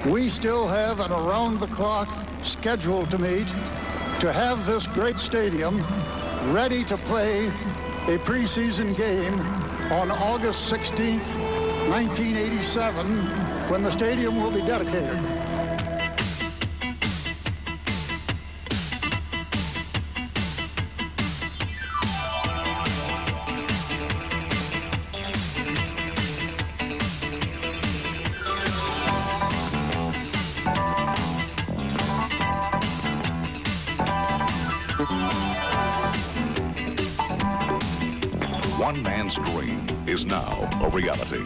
We still have an around-the-clock schedule to meet to have this great stadium ready to play a preseason game on August 16th, 1987, when the stadium will be dedicated. One man's dream is now a reality.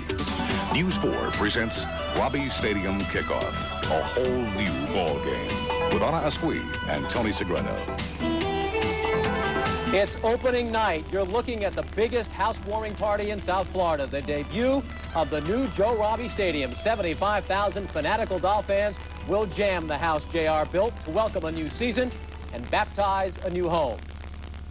News 4 presents Robbie Stadium Kickoff, a whole new ball game with Anna Asqui and Tony Segredo. It's opening night. You're looking at the biggest housewarming party in South Florida, the debut of the new Joe Robbie Stadium. 75,000 fanatical Doll fans will jam the house JR built to welcome a new season and baptize a new home.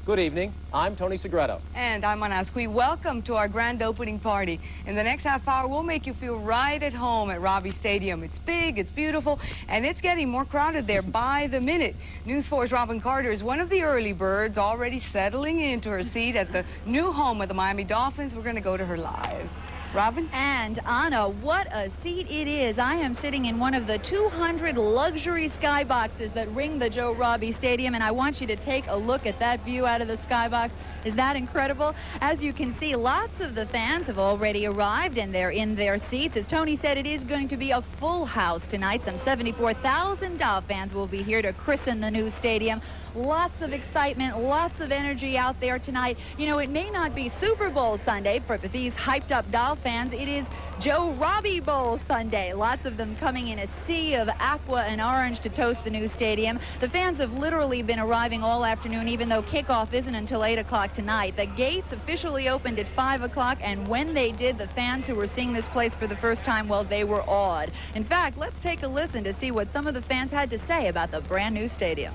Good evening. I'm Tony Segredo. And I'm Anna Asqui. Welcome to our grand opening party. In the next half hour, we'll make you feel right at home at Robbie Stadium. It's big, it's beautiful, and it's getting more crowded there by the minute. News 4's Robin Carter is one of the early birds already settling into her seat at the new home of the Miami Dolphins. We're going to go to her live. Robin? And Anna, what a seat it is. I am sitting in one of the 200 luxury skyboxes that ring the Joe Robbie Stadium, and I want you to take a look at that view out of the skybox. Is that incredible? As you can see, lots of the fans have already arrived, and they're in their seats. As Tony said, it is going to be a full house tonight. Some 74,000 Doll fans will be here to christen the new stadium. Lots of excitement, lots of energy out there tonight. You know, it may not be Super Bowl Sunday for these hyped-up Doll fans. It is Joe Robbie Bowl Sunday. Lots of them coming in a sea of aqua and orange to toast the new stadium. The fans have literally been arriving all afternoon, even though kickoff isn't until 8 o'clock tonight. The gates officially opened at 5 o'clock, and when they did, the fans who were seeing this place for the first time, well, they were awed. In fact, let's take a listen to see what some of the fans had to say about the brand new stadium.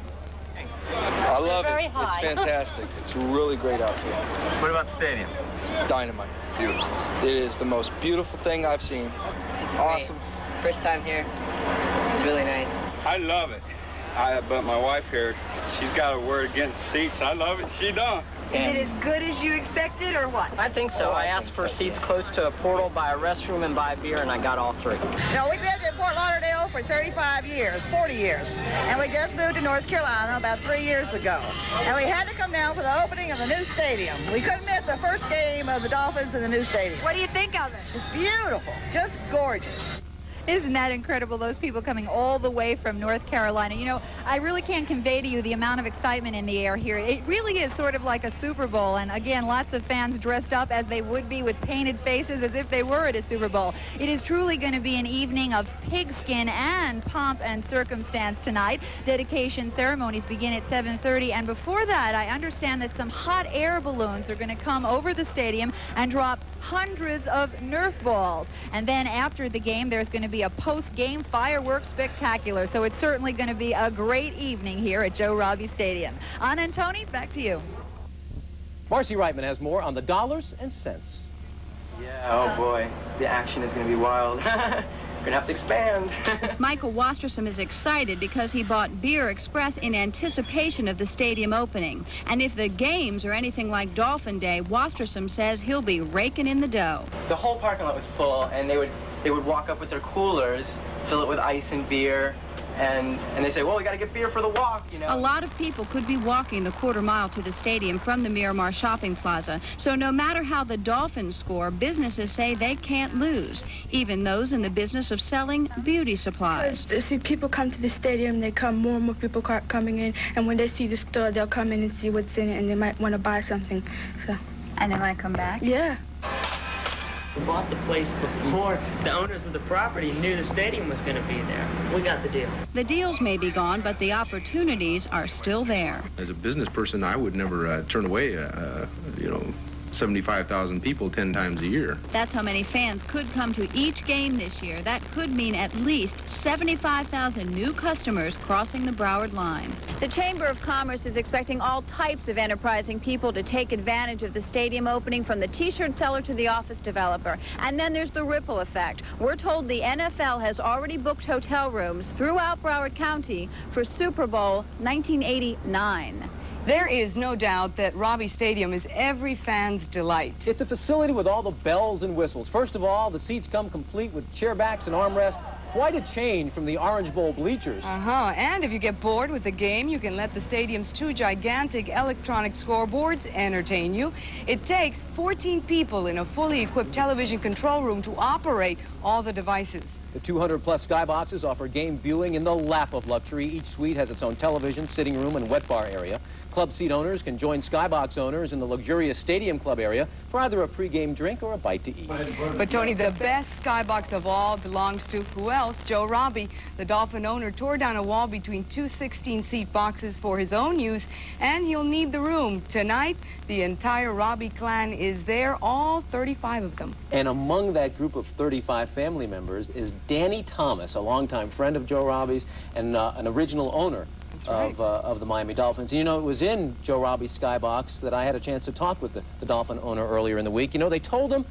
I love it. It's fantastic. It's really great out here. What about the stadium? Dynamite. Beautiful. It is the most beautiful thing I've seen. It's awesome. Great. First time here. It's really nice. I love it. But my wife here, she's got a word against seats. I love it. She don't. Is it as good as you expected, or what? I think so. I asked for seats close to a portal, by a restroom, and by a beer, and I got all three. No, we've lived in Fort Lauderdale for 35 years, 40 years. And we just moved to North Carolina about 3 years ago. And we had to come down for the opening of the new stadium. We couldn't miss the first game of the Dolphins in the new stadium. What do you think of it? It's beautiful, just gorgeous. Isn't that incredible, those people coming all the way from North Carolina? You know, I really can't convey to you the amount of excitement in the air here. It really is sort of like a Super Bowl, and again, lots of fans dressed up as they would be with painted faces as if they were at a Super Bowl. It is truly going to be an evening of pigskin and pomp and circumstance tonight. Dedication ceremonies begin at 7:30, and before that, I understand that some hot air balloons are going to come over the stadium and drop hundreds of Nerf balls. And then after the game, there's going to be a post-game fireworks spectacular. So it's certainly going to be a great evening here at Joe Robbie Stadium. Anna and Tony, back to you. Marcy Reitman has more on the dollars and cents. Yeah, oh boy. The action is going to be wild. We're going to have to expand. Michael Wassersom is excited because he bought Beer Express in anticipation of the stadium opening. And if the games are anything like Dolphin Day, Wassersom says he'll be raking in the dough. The whole parking lot was full, and they would walk up with their coolers, fill it with ice and beer, and they say, well, we got to get beer for the walk, you know. A lot of people could be walking the quarter mile to the stadium from the Miramar Shopping Plaza. So no matter how the Dolphins score, businesses say they can't lose, even those in the business of selling beauty supplies. See, people come to the stadium, they come, more and more people coming in, and when they see the store, they'll come in and see what's in it, and they might want to buy something. So. And they might come back? Yeah. We bought the place before the owners of the property knew the stadium was going to be there. We got the deal. The deals may be gone, but the opportunities are still there. As a business person, I would never turn away, 75,000 people 10 times a year. That's how many fans could come to each game this year. That could mean at least 75,000 new customers crossing the Broward line. The Chamber of Commerce is expecting all types of enterprising people to take advantage of the stadium opening, from the t-shirt seller to the office developer. And then there's the ripple effect. We're told the NFL has already booked hotel rooms throughout Broward County for Super Bowl 1989. There is no doubt that Robbie Stadium is every fan's delight. It's a facility with all the bells and whistles. First of all, the seats come complete with chair backs and armrests. Quite a change from the Orange Bowl bleachers. And if you get bored with the game, you can let the stadium's 2 gigantic electronic scoreboards entertain you. It takes 14 people in a fully equipped television control room to operate all the devices. The 200-plus skyboxes offer game viewing in the lap of luxury. Each suite has its own television, sitting room, and wet bar area. Club seat owners can join skybox owners in the luxurious stadium club area for either a pregame drink or a bite to eat. But, Tony, the best skybox of all belongs to who else? Joe Robbie. The Dolphin owner tore down a wall between 2 16-seat boxes for his own use, and he'll need the room. Tonight, the entire Robbie clan is there, all 35 of them. And among that group of 35 family members is Danny Thomas, a longtime friend of Joe Robbie's and an original owner of the Miami Dolphins. And, you know, it was in Joe Robbie's skybox that I had a chance to talk with the Dolphin owner earlier in the week. You know, they told him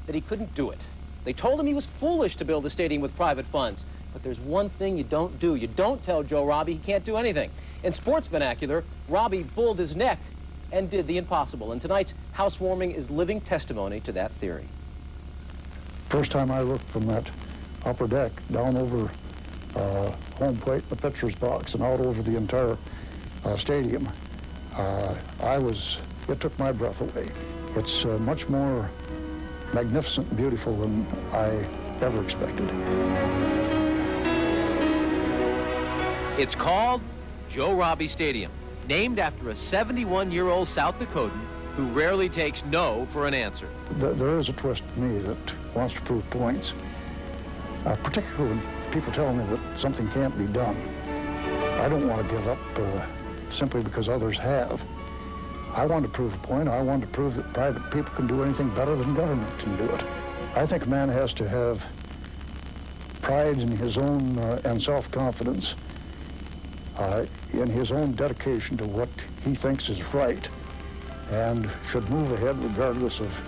that he couldn't do it. They told him he was foolish to build a stadium with private funds. But there's one thing you don't do. You don't tell Joe Robbie he can't do anything. In sports vernacular, Robbie bulled his neck and did the impossible. And tonight's housewarming is living testimony to that theory. First time I looked from that upper deck down over home plate, the pitcher's box, and out over the entire stadium, it took my breath away. It's much more magnificent and beautiful than I ever expected. It's called Joe Robbie Stadium, named after a 71-year-old South Dakotan who rarely takes no for an answer. There is a twist in me that wants to prove points, particularly when people tell me that something can't be done. I don't want to give up simply because others have. I want to prove a point. I want to prove that private people can do anything better than government can do it. I think a man has to have pride in his own and self-confidence, in his own dedication to what he thinks is right, and should move ahead regardless of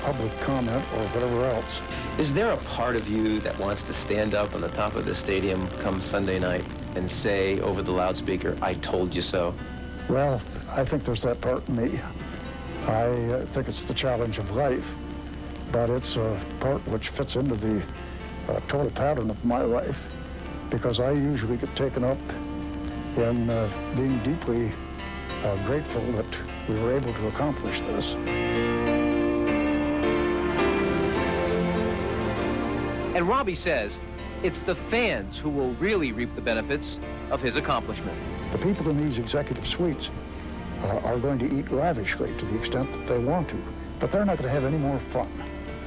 public comment or whatever else. Is there a part of you that wants to stand up on the top of the stadium come Sunday night and say over the loudspeaker, "I told you so"? Well, I think there's that part in me. I think it's the challenge of life, but it's a part which fits into the total pattern of my life, because I usually get taken up in being deeply grateful that we were able to accomplish this. And Robbie says it's the fans who will really reap the benefits of his accomplishment. The people in these executive suites are going to eat lavishly to the extent that they want to, but they're not going to have any more fun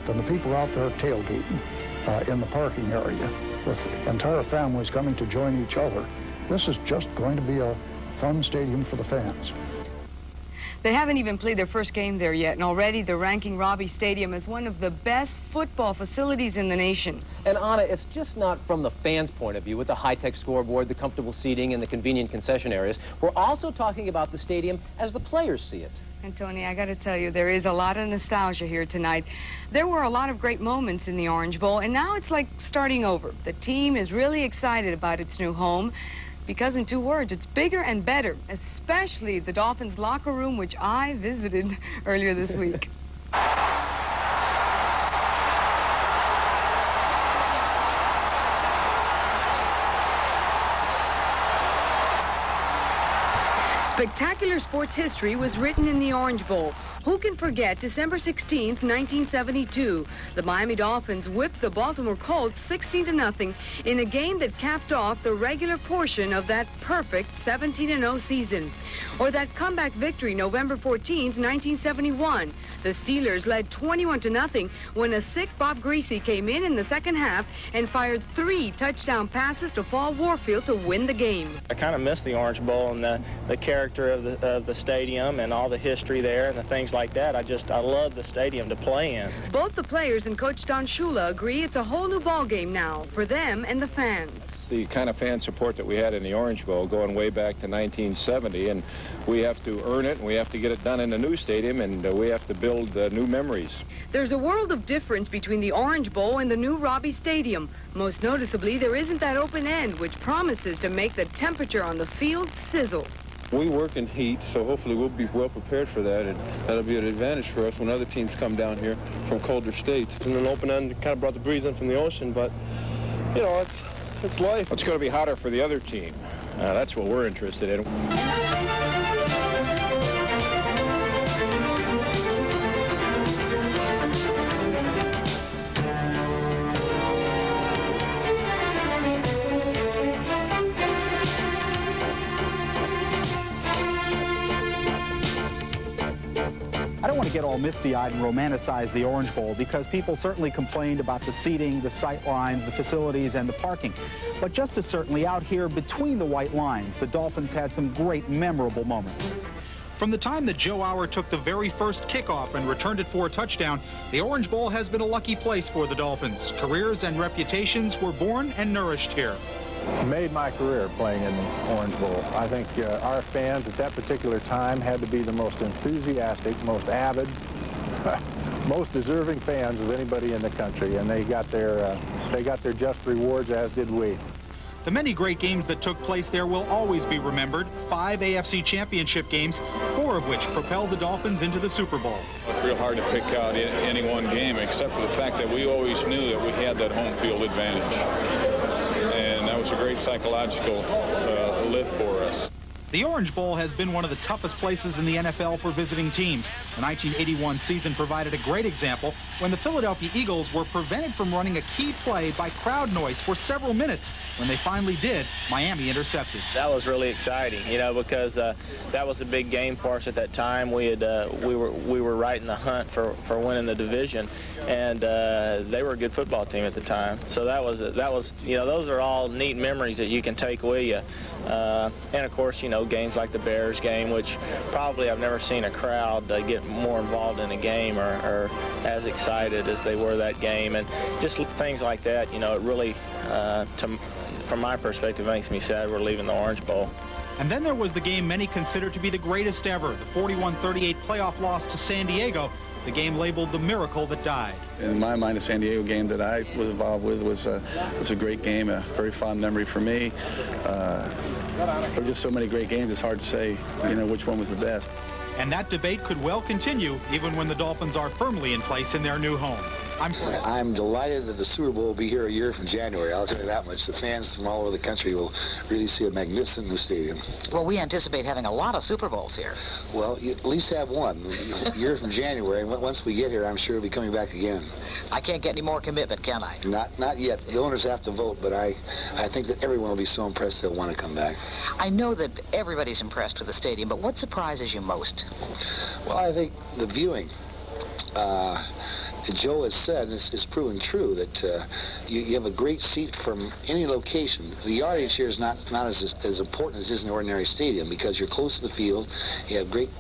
than the people out there tailgating in the parking area with entire families coming to join each other. This is just going to be a fun stadium for the fans. They haven't even played their first game there yet, and already they're ranking Robbie Stadium as one of the best football facilities in the nation. And Anna, it's just not from the fans' point of view with the high-tech scoreboard, the comfortable seating, and the convenient concession areas. We're also talking about the stadium as the players see it. And Tony, I got to tell you, there is a lot of nostalgia here tonight. There were a lot of great moments in the Orange Bowl, and now it's like starting over. The team is really excited about its new home, because in 2 words, it's bigger and better, especially the Dolphins' locker room, which I visited earlier this week. Spectacular sports history was written in the Orange Bowl. Who can forget December 16th, 1972? The Miami Dolphins whipped the Baltimore Colts 16-0 in a game that capped off the regular portion of that perfect 17-0 season. Or that comeback victory November 14th, 1971. The Steelers led 21-0 when a sick Bob Greasy came in the second half and fired 3 touchdown passes to Paul Warfield to win the game. I kind of miss the Orange Bowl and the character character of the stadium and all the history there and the things like that. I love the stadium to play in. Both the players and Coach Don Shula agree it's a whole new ball game now for them and the fans. The kind of fan support that we had in the Orange Bowl going way back to 1970, and we have to earn it, and we have to get it done in the new stadium, and we have to build new memories. There's a world of difference between the Orange Bowl and the new Robbie Stadium. Most noticeably, there isn't that open end, which promises to make the temperature on the field sizzle. We work in heat, so hopefully we'll be well prepared for that, and that'll be an advantage for us when other teams come down here from colder states. And an open end kind of brought the breeze in from the ocean, but, you know, it's life. It's going to be hotter for the other team. That's what we're interested in. I don't want to get all misty-eyed and romanticize the Orange Bowl because people certainly complained about the seating, the sight lines, the facilities, and the parking. But just as certainly out here between the white lines, the Dolphins had some great memorable moments. From the time that Joe Auer took the very first kickoff and returned it for a touchdown, the Orange Bowl has been a lucky place for the Dolphins. Careers and reputations were born and nourished here. Made my career playing in the Orange Bowl. I think our fans at that particular time had to be the most enthusiastic, most avid, most deserving fans of anybody in the country, and they got their just rewards, as did we. The many great games that took place there will always be remembered. 5 AFC championship games, 4 of which propelled the Dolphins into the Super Bowl. It's real hard to pick out any one game, except for the fact that we always knew that we had that home field advantage. And that was a great psychological lift for us. The Orange Bowl has been one of the toughest places in the NFL for visiting teams. The 1981 season provided a great example when the Philadelphia Eagles were prevented from running a key play by crowd noise for several minutes. When they finally did, Miami intercepted. That was really exciting, you know, because that was a big game for us at that time. We were right in the hunt for winning the division, and they were a good football team at the time. So that was you know, those are all neat memories that you can take with you. And of course, you know, games like the Bears game, which probably I've never seen a crowd get more involved in a game or as excited as they were that game, and just things like that. You know, it really, from my perspective, makes me sad we're leaving the Orange Bowl. And then there was the game many consider to be the greatest ever, the 41-38 playoff loss to San Diego, the game labeled the miracle that died. In my mind, the San Diego game that I was involved with was a great game, a very fond memory for me. There were just so many great games, it's hard to say, you know, which one was the best. And that debate could well continue even when the Dolphins are firmly in place in their new home. I'm delighted that the Super Bowl will be here a year from January. I'll tell you that much. The fans from all over the country will really see a magnificent new stadium. Well, we anticipate having a lot of Super Bowls here. Well, you at least have one a year from January. Once we get here, I'm sure we'll be coming back again. I can't get any more commitment, can I? Not yet. The owners have to vote, but I think that everyone will be so impressed they'll want to come back. I know that everybody's impressed with the stadium, but what surprises you most? Well, I think the viewing. Joe has said, and it's proven true, that you have a great seat from any location. The yardage here is not as important as is an ordinary stadium because you're close to the field. You have great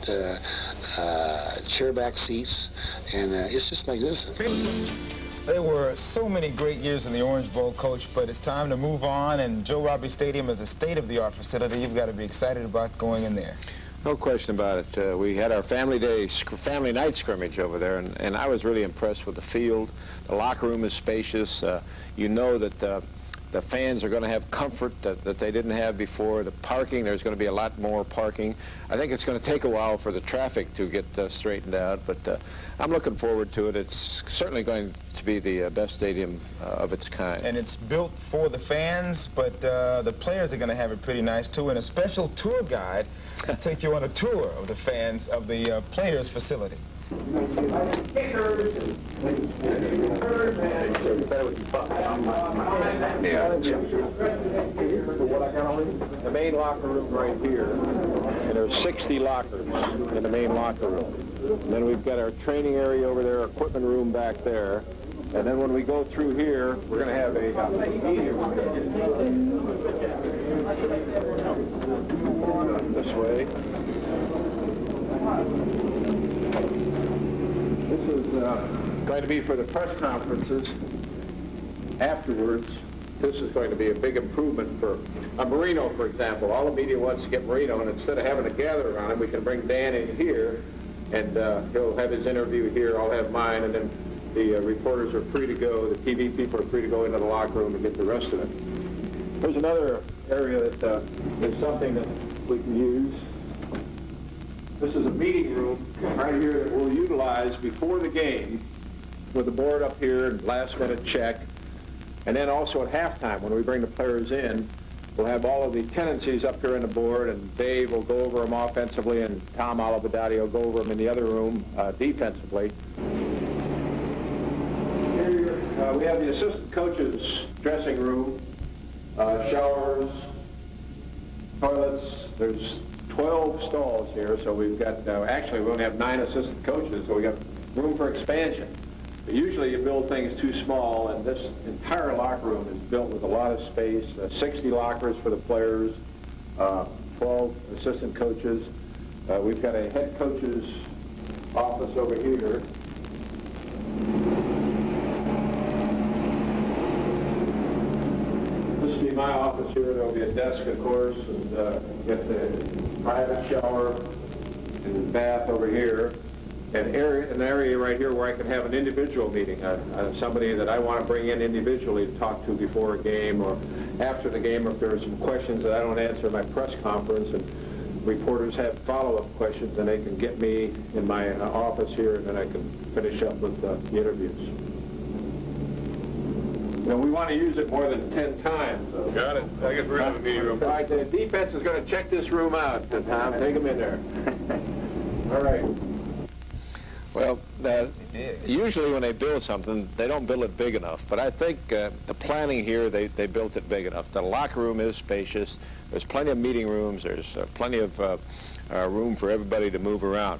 chair-back seats, and it's just magnificent. There were so many great years in the Orange Bowl, Coach, but it's time to move on, and Joe Robbie Stadium is a state-of-the-art facility. You've got to be excited about going in there. No question about it. We had our family night scrimmage over there, and I was really impressed with the field. The locker room is spacious. You know that the fans are going to have comfort that they didn't have before. The parking, there's going to be a lot more parking. I think it's going to take a while for the traffic to get straightened out, but I'm looking forward to it. It's certainly going to be the best stadium of its kind. And it's built for the fans, but the players are going to have it pretty nice, too, and a special tour guide will take you on a tour of the fans of the players' facility. The main locker room right here, and there's 60 lockers in the main locker room. And then we've got our training area over there, equipment room back there. And then when we go through here, we're going to have a meeting room. This way. going to be for the press conferences afterwards. This is going to be a big improvement for Marino, for example. All the media wants to get Marino, and instead of having to gather around him, we can bring Dan in here, and he'll have his interview here, I'll have mine, and then the reporters are free to go, the TV people are free to go into the locker room and get the rest of it. There's another area that is something that we can use. This is a meeting room right here that we'll utilize before the game with the board up here and last-minute check. And then also at halftime, when we bring the players in, we'll have all of the tendencies up here on the board, and Dave will go over them offensively, and Tom Olivedati will go over them in the other room defensively. Here we have the assistant coach's dressing room, showers, toilets. There's 12 stalls here, so we've got, actually we only have 9 assistant coaches, so we got room for expansion. Usually you build things too small, and this entire locker room is built with a lot of space, 60 lockers for the players, 12 assistant coaches. We've got a head coach's office over here. This will be my office here. There'll be a desk, of course, and get the private shower and bath over here. An area right here where I can have an individual meeting, somebody that I want to bring in individually to talk to before a game or after the game, if there are some questions that I don't answer in my press conference and reporters have follow-up questions, then they can get me in my office here, and then I can finish up with the interviews. You know, we want to use it more than 10 times. So. Got it. I get rid of the meeting room. All right, the defense is going to check this room out, Tom. Take them in there. All right. Well, usually when they build something, they don't build it big enough. But I think the planning here, they built it big enough. The locker room is spacious. There's plenty of meeting rooms. There's plenty of room for everybody to move around.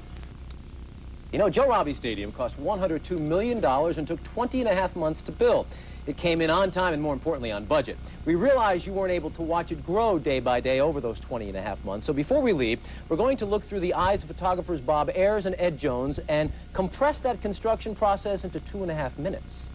You know, Joe Robbie Stadium cost $102 million and took 20.5 months to build. It came in on time and, more importantly, on budget. We realize you weren't able to watch it grow day by day over those 20.5 months. So before we leave, we're going to look through the eyes of photographers Bob Ayers and Ed Jones and compress that construction process into 2.5 minutes.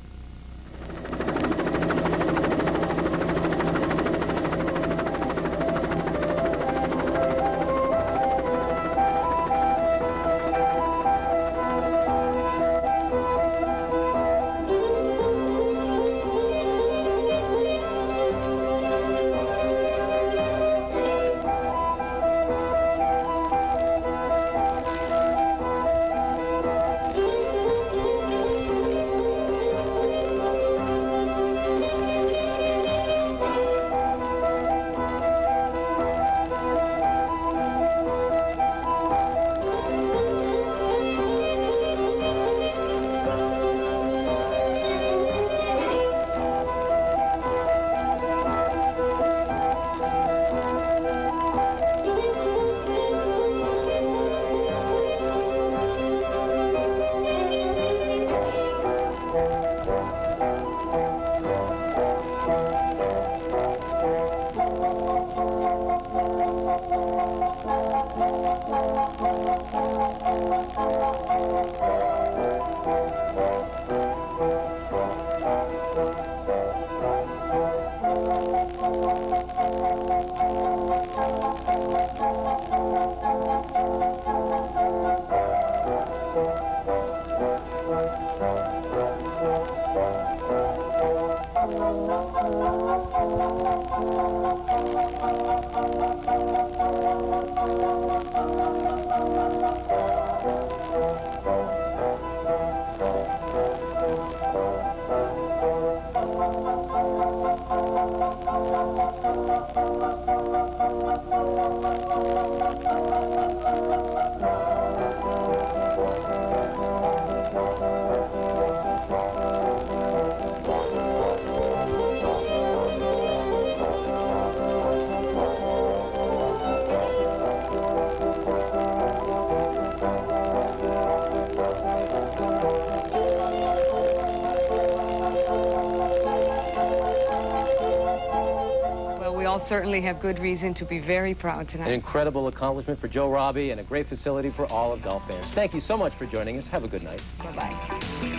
Certainly have good reason to be very proud tonight. An incredible accomplishment for Joe Robbie and a great facility for all of Gulf fans. Thank you so much for joining us. Have a good night. Bye-bye.